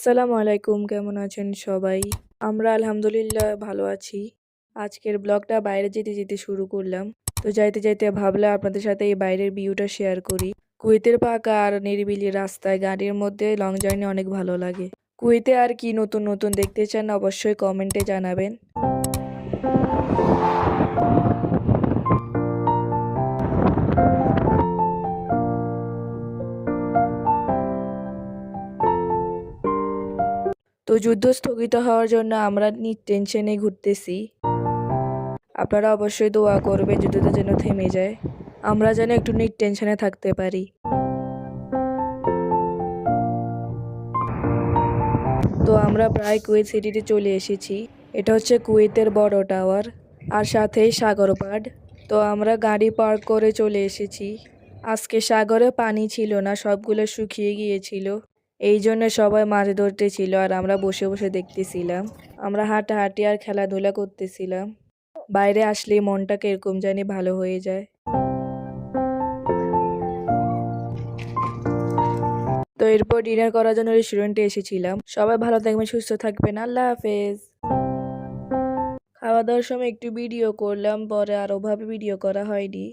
আসসালামু আলাইকুম, কেমন আছেন সবাই? আমরা আলহামদুলিল্লাহ ভালো আছি। আজকের ব্লগটা বাইরে যেতে যেতে শুরু করলাম। তো যাইতে যাইতে ভাবলাম আপনাদের সাথে এই বাইরের ভিউটা শেয়ার করি। কুয়েতের পাকা আর নিরিবিলি রাস্তায় গাড়ির মধ্যে লং জার্নি অনেক ভালো লাগে। কুয়েতে আর কি নতুন নতুন দেখতে চান অবশ্যই কমেন্টে জানাবেন। তো যুদ্ধ স্থগিত হওয়ার জন্য আমরা টেনশনে ঘুরতেছি। আপনারা অবশ্যই দোয়া করবেন যুদ্ধটা যেন থেমে যায়, আমরা যেন একটু টেনশনে থাকতে পারি। তো আমরা প্রায় কুয়েত সিটিতে চলে এসেছি। এটা হচ্ছে কুয়েতের বড় টাওয়ার আর সাথেই সাগর পাড়। তো আমরা গাড়ি পার্ক করে চলে এসেছি। আজকে সাগরে পানি ছিল না, সবগুলো শুকিয়ে গিয়েছিল। এই জন্য সবাই মাছ ধরতে ছিল আর আমরা বসে বসে দেখতেছিলাম। আমরা হাঁটাহাঁটি আর খেলাধুলা করতেছিলাম। বাইরে আসলেই মনটাকে এরকম জানি ভালো হয়ে যায়। তো এরপর ডিনার করার জন্য রেস্টুরেন্টে এসেছিলাম। সবাই ভালো থাকবেন, সুস্থ থাকবেন, আল্লাহ হাফেজ। খাওয়া দাওয়ার সময় একটু ভিডিও করলাম, পরে আর ওভাবে ভিডিও করা হয়নি।